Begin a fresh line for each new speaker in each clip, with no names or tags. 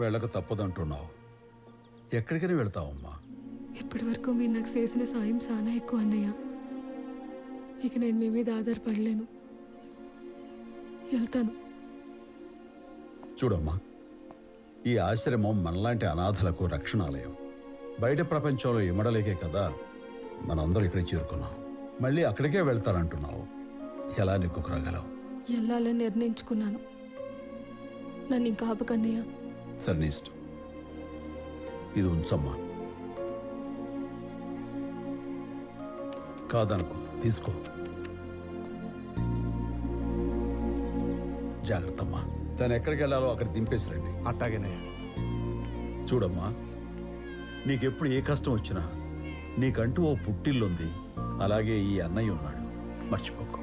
వెళ్ళక తప్పదంటున్నావు. ఎక్కడికైనా వెళ్తావమ్మా?
ఇప్పటి వరకు మీరు నాకు చేసిన సాయం చాలా ఎక్కువ అన్నయ్య. ఇక నేను మీ మీద ఆధారపడలేను. వెళ్తాను.
చూడమ్మా, ఈ ఆశ్రమం మనలాంటి అనాథలకు రక్షణాలయం. బయట ప్రపంచంలో ఇమడలేకే కదా మనందరూ ఇక్కడికి చేరుకున్నాం. మళ్ళీ అక్కడికే వెళ్తానంటున్నావు. ఎలా నెక్కుకురాగలవు?
వెళ్ళాలని నిర్ణయించుకున్నాను. నన్ను ఇంకా ఆపకన్నయ్య.
సరే, నీ ఇష్టం. ఇది ఉంచమ్మా. కాదనుకో, తీసుకో. జాగ్రత్తమ్మా. తను ఎక్కడికి వెళ్ళాలో అక్కడ దింపేసి రండి.
అట్టాగేనే.
చూడమ్మా, నీకెప్పుడు ఏ కష్టం వచ్చినా నీకంటూ ఓ పుట్టిల్లుంది. అలాగే ఈ అన్నయ్య ఉన్నాడు, మర్చిపోకు.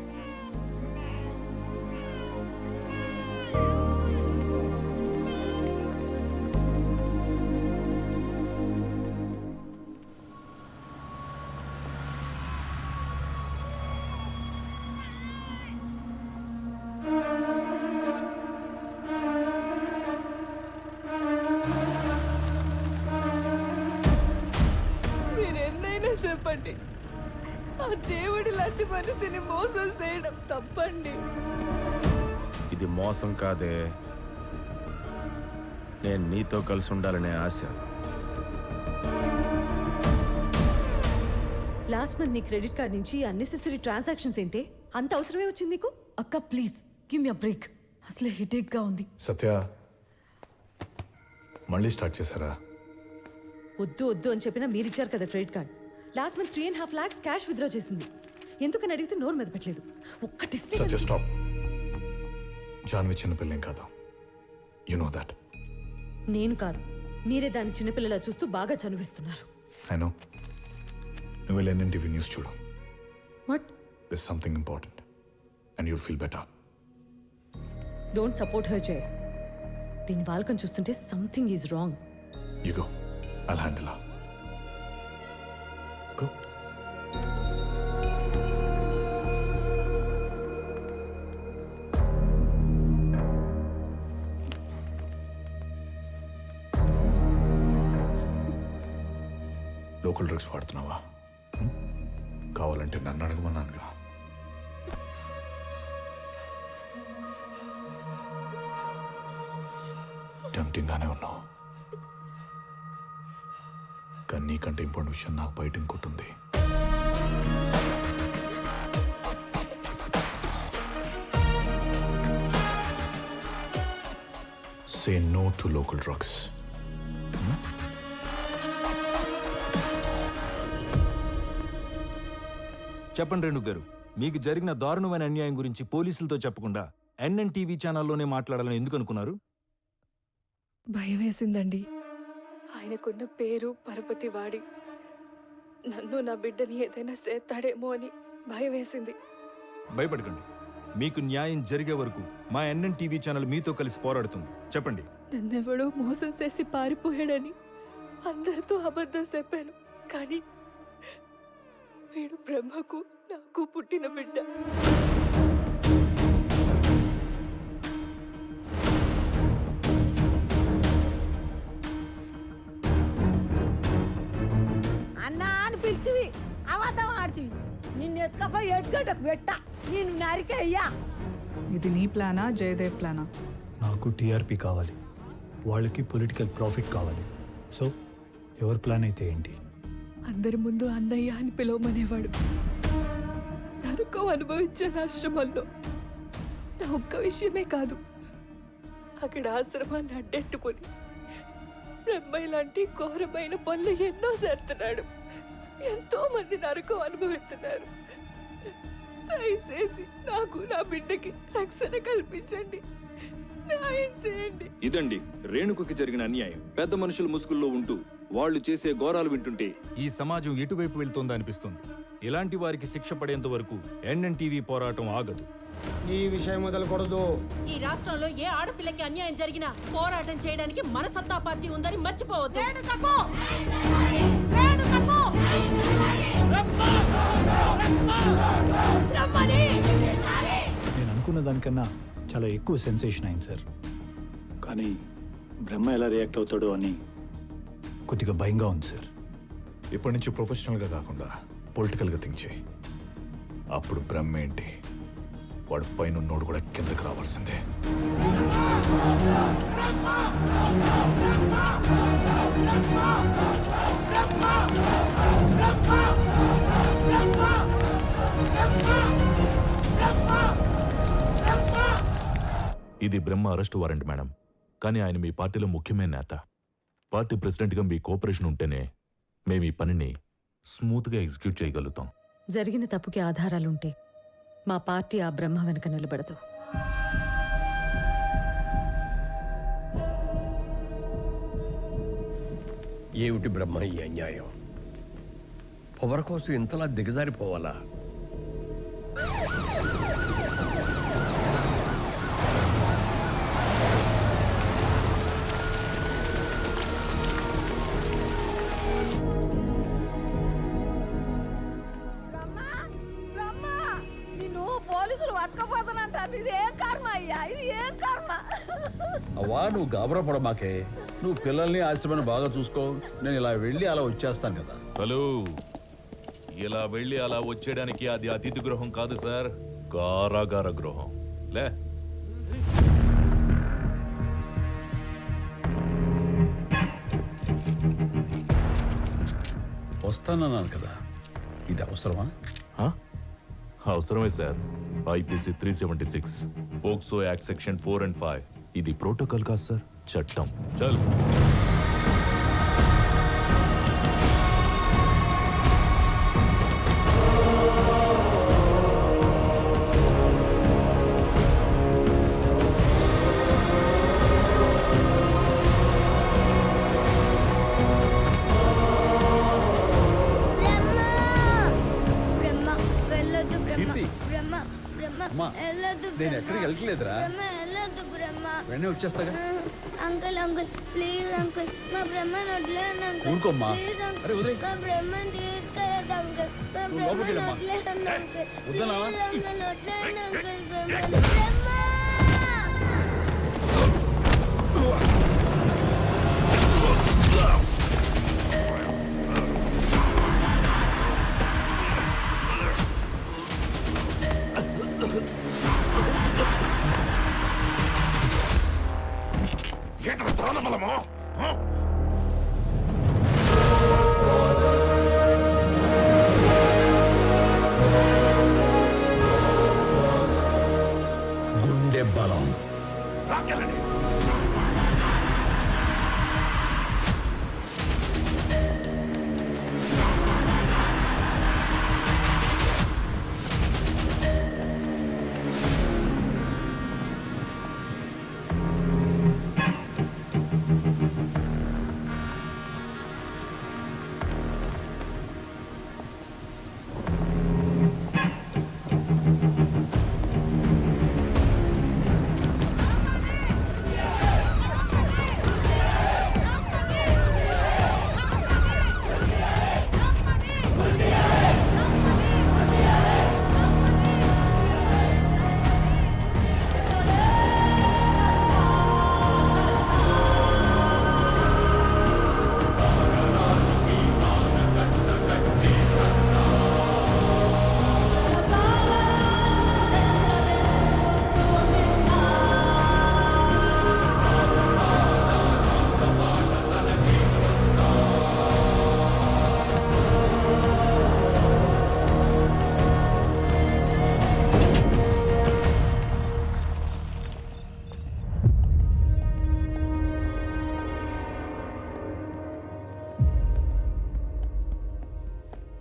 చెప్పండి, ఆ దేవుడి లాంటి మనిషిని మోసం చేయడం తప్పండి.
ఇది మోసం కాదే, నేను నీతో కలిసి ఉండాలనే ఆశ.
లాస్ట్ మంత్ నీ క్రెడిట్ కార్డ్ నుంచి అన్నెసెసరీ ట్రాన్సాక్షన్స్ ఏంటి? అంత అవసరమే వచ్చింది నీకు?
అక్క please give me a break. అసలే హెడేక్ గా ఉంది.
సత్య, మళ్ళీ స్టార్ట్ చేశారా?
వద్దు వద్దు అని చెప్పినా మీరు ఇచ్చారు కదా credit card. Last month 3.5 lakhs cash withdraw చేసింది. ఎందుకని అడిగితే నోరు మీద పెట్టలేదు. ఒక్కటిస్తే
సత్య స్టాప్. జాన్వి చిన్నపిల్లేం కాదు, యు నో దట్.
నేను కాదు, మీరే దాన్ని చిన్నపిల్లలా చూస్తూ బాగా చనిపిస్తున్నారు.
I know. నువ్వు వెళ్ళి ఎన్ఎన్టీవీ న్యూస్ చూడు.
What?
This something important and you'll feel better.
Don't support her Jaya. దీని వాళ్ళకం చూస్తుంటే something is wrong.
You go, I'll handle her. Go. Local drugs వాడుతున్నావా? కావాలంటే నన్ను అడగమన్నానుగా. టెంప్టింగ్ గానే ఉన్నావు, కానీ నీకంటే ఇంపార్టెంట్ విషయం నాకు బయట ఇంకోటి. Say no to local drugs.
చెప్పండి రేణు గారు, మీకు జరిగిన దారుణమైన అన్యాయం గురించి పోలీసులతో చెప్పకుండా ఎన్ఎన్టీవీ ఛానల్లోనే మాట్లాడాలని ఎందుకు అనుకున్నారు?
భయం వేసిందండి. ఆయనకున్న పేరు పరపతి వాడి నన్ను నా బిడ్డని ఏదైనా చేస్తాడేమో అని భయం వేసింది.
భయపడకండి, మీకు న్యాయం జరిగే వరకు మా ఎన్ఎన్టీవీ ఛానల్ మీతో కలిసి పోరాడుతుంది. చెప్పండి.
నన్నెవడో మోసం చేసి పారిపోయాడని అందరితో అబద్ధం చెప్పాను, కానీ వీడు బ్రహ్మకు నాకు పుట్టిన బిడ్డ.
అన్నా అని పిలిచివి, అబద్ధం ఆడుతీవి. నిన్ను ఎత్తుకపోయి ఎత్తుకటకు పెట్ట, నేను నరికే అయ్యా.
ఇది నీ ప్లానా జయదేవ్ ప్లానా?
నాకు టీఆర్పీ కావాలి, వాళ్ళకి పొలిటికల్ ప్రాఫిట్ కావాలి. సో ఎవరి ప్లాన్ అయితే ఏంటి?
అందరి ముందు అన్నయ్య అని పిలవమనేవాడు. నరకం అనుభవించే ఆశ్రమంలో నా ఒక్క విషయమే కాదు, అక్కడ ఆశ్రమాన్ని అడ్డెట్టుకొని బ్రహ్మయ్య లాంటి ఘోరమైన పనులు ఎన్నో చేస్తున్నాడు. ఎంతో మంది నరకం అనుభవిస్తున్నారు. దయచేసి నాకు నా బిడ్డకి రక్షణ కల్పించండి, న్యాయం చేయండి.
ఇదండి రేణుకుకి జరిగిన అన్యాయం. పెద్ద మనుషుల ముసుగుల్లో ఉంటూ వాళ్ళు చేసే ఘోరాలు వింటుంటే ఈ సమాజం ఎటువైపు వెళ్తోందో అనిపిస్తుంది. ఇలాంటి వారికి శిక్ష పడేంత వరకు ఎన్ఎన్టీవీ పోరాటం ఆగదు.
ఈ విషయం మొదలుకూడదు.
ఈ రాష్ట్రంలో ఏ ఆడపిల్లకి అన్యాయం జరిగినా పోరాటం చేయడానికి మన సత్తా పార్టీ ఉందని మర్చిపోవద్దు.
నేను అనుకున్న దానికన్నా చాలా ఎక్కువ సెన్సేషన్ అయింది సార్.
కానీ
బ్రహ్మ ఎలా రియాక్ట్ అవుతాడో అని
కొద్దిగా భయంగా ఉంది సార్.
ఇప్పటి నుంచి ప్రొఫెషనల్గా కాకుండా పొలిటికల్గా థింక్ చేయి. అప్పుడు బ్రహ్మ ఏంటి, వాడు పైన ఉన్నోడు కూడా కిందకి రావాల్సిందే.
ఇది బ్రహ్మ అరెస్ట్ వారెంట్ మేడం, కానీ ఆయన మీ పార్టీలో ముఖ్యమైన నేత. పార్టీ ప్రెసిడెంట్గా మీ కోఆపరేషన్ ఉంటేనే మేము ఈ పనిని స్మూత్గా ఎగ్జిక్యూట్ చేయగలుగుతాం.
జరిగిన తప్పుకి ఆధారాలుంటే మా పార్టీ ఆ బ్రహ్మ వెనక నిలబడదు.
ఏమిటి బ్రహ్మ ఈ అన్యాయం? పవర్ కోసం ఇంతలా దిగజారిపోవాలా?
బ్రహ్మ, నిన్ను పోలీసులు పట్టుకపోతానంటారు. ఇది ఏం కర్మ అయ్యా, ఇది ఏం కర్మ?
అవ్వా నువ్వు గాబరా పడమాకే. నువ్వు పిల్లల్ని ఆశ్రమాన్ని బాగా చూసుకో. నేను ఇలా వెళ్ళి అలా వచ్చేస్తాను కదా.
హలో, ఇలా వెళ్ళి అలా వచ్చేయడానికి అది అతిథి గృహం కాదు సార్, కారాగార గృహం. లే,
వస్తానన్నాను కదా, ఇది అవసరమా?
అవసరమే sir. IPC 376, POCSO act section 4 and 5. ఇది ప్రోటోకాల్ కాదు సార్, చట్టం. చల్.
కీర్తి, అమ్మా, నేను ఎక్కడికి వెళ్ళట్లేదురా, వెంటనే వచ్చేస్తాగా.
అంకుల్ అంకుల్ ప్లీజ్ అంకుల్, మా బ్రహ్మను వదిలేయండి అంకుల్.
ఊరుకోమ్మా.
ప్లీజ్ అంకుల్,
అరే వదిలేయ్.
మా బ్రహ్మను తీసుకెళ్ళదు అంకుల్. మా
నువ్వు లోపలికి
బ్రహ్మను
వెళ్ళమ్మా.
వదిలేయండి అంకుల్.
వద్దనా?
ప్లీజ్ అంకుల్ వదిలేయండి అంకుల్. బ్రహ్మను. బ్రహ్మ!
గుండె బలం.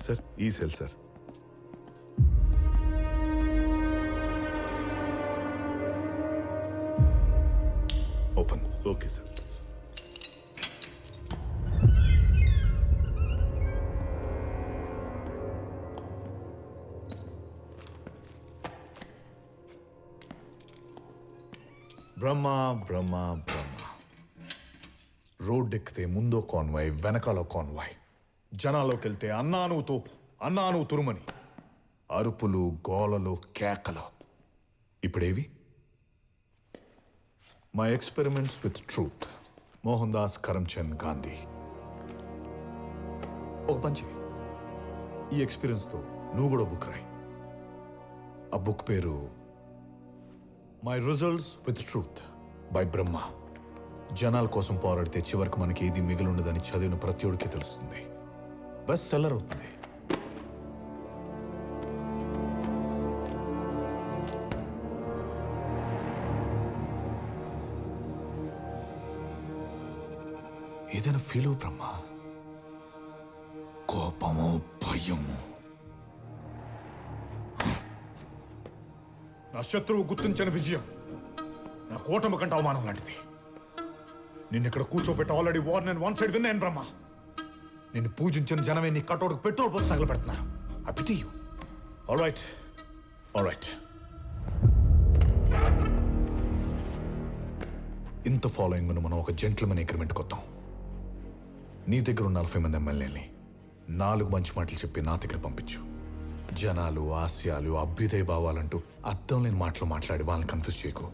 సార్ ఈ cell sir. Open. Okay sir. Brahma Brahma Brahma. Road ఎక్కితే ముందో కాన్వాయ్, వెనకాల కాన్వాయ్. జనాల్లోకి వెళ్తే అన్నాను తోపు, అన్నాను తురుమని, అరుపులు, గోలలు, కేకలు. ఇప్పుడేవి? My experiments with truth. Mohandas Karamchand Gandhi. ఒక పంచి, ఈ ఎక్స్పీరియన్స్తో నువ్వు కూడా బుక్ రాయి. ఆ బుక్ పేరు my results with truth by Brahma. జనాల కోసం పోరాడితే చివరికి మనకి ఏది మిగిలి ఉండదని చదివిన ప్రతి ఒడికి తెలుస్తుంది. బెస్ట్ సెల్లర్ అవుతుంది. ఏదైనా ఫీల్ అవు బ్రహ్మ. కోపము, భయము. నా శత్రువు గుర్తించిన విజయం నా ఓటమి కంటే అవమానం లాంటిది. నిన్ను ఇక్కడ కూర్చోబెట్టి ఆల్రెడీ వార్ నేను వన్ సైడ్ విన్నాను బ్రహ్మ. నిన్ను పూజించిన జనమే నీ కటోడుకు పెట్రోల్ పోసి తగలబెడుతున్నారు. I pity you. All right, all right. ఇంత ఫాలోయింగ్ మనం ఒక జెంట్లమెన్ అగ్రిమెంట్ కొత్తాం. నీ దగ్గర ఉన్న 40 మంది ఎమ్మెల్యేని 4 మంచి మాటలు చెప్పి నా దగ్గర పంపించు. జనాలు, ఆశయాలు, అభ్యుదయ భావాలంటూ అర్థం లేని మాటలు మాట్లాడి వాళ్ళని కన్ఫ్యూజ్ చేయకు.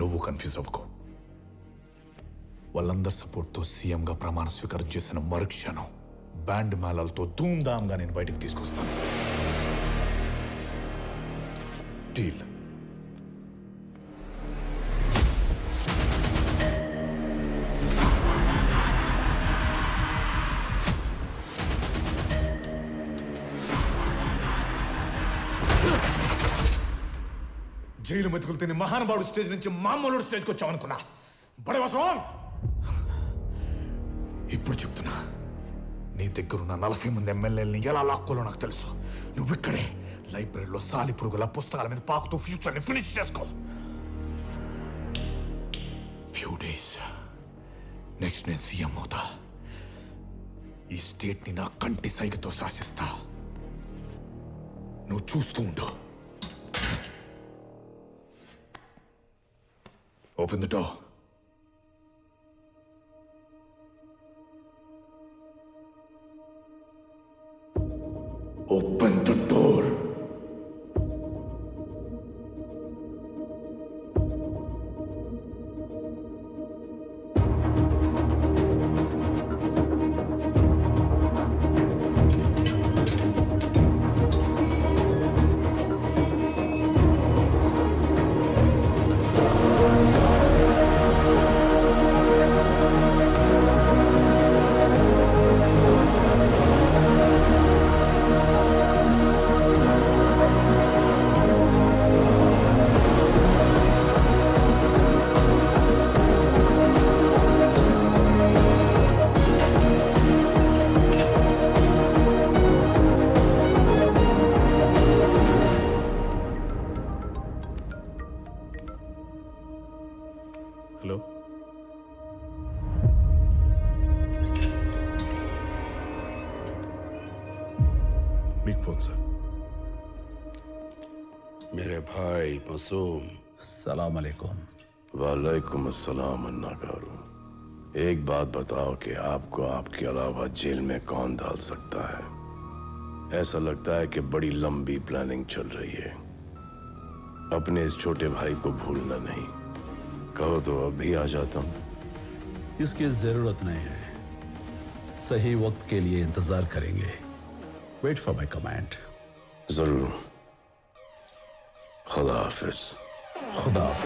నువ్వు కన్ఫ్యూజ్ అవ్వకు. వాళ్ళందరి సపోర్ట్తో సీఎంగా ప్రమాణ స్వీకారం చేసిన మరుక్షణం బ్యాండ్ మేళాలతో ధూమ్ధామ్గా నేను బయటకు తీసుకొస్తాను. డీల్. జైలు మెతుకులు తిని మహానుభావుడు స్టేజ్ నుంచి మామూలు స్టేజ్కి వచ్చావనుకున్నా. బడవాసం. ఇప్పుడు చెప్తున్నా, నీ దగ్గరున్న 40 మంది ఎమ్మెల్యేలని ఎలా లాక్కోలో నాకు తెలుసు. నువ్వు ఇక్కడే లైబ్రరీలో సాలి పురుగుల పుస్తకాల మీద పాకుతూ ఫ్యూచర్ని ఫినిష్ చేసుకో. ఫ్యూ డేస్ నెక్స్ట్ నేను సీఎం అవుతా. ఈ స్టేట్ని నా కంటి సైగతో శాసిస్తా. నువ్వు చూస్తూ ఉండు. Open the door. Open the door. Hello. మీకు ఫోన్ సార్.
मेरे भाई मासूम.
सलाम अलैकुम.
वालेकुम अस्सलाम अन्ना गारू. एक बात बताओ कि आपको आपके अलावा जेल में कौन डाल सकता है? ऐसा लगता है कि बड़ी लंबी प्लानिंग चल रही है. अपने इस छोटे भाई को भूलना नहीं. कहो तो अभी आ जाता हूं.
इसकी जरूरत नहीं है. सही वक्त के लिए इंतजार करेंगे. Wait for my command.
जरूर. खुदा हाफिज.
खुदा हाफिज.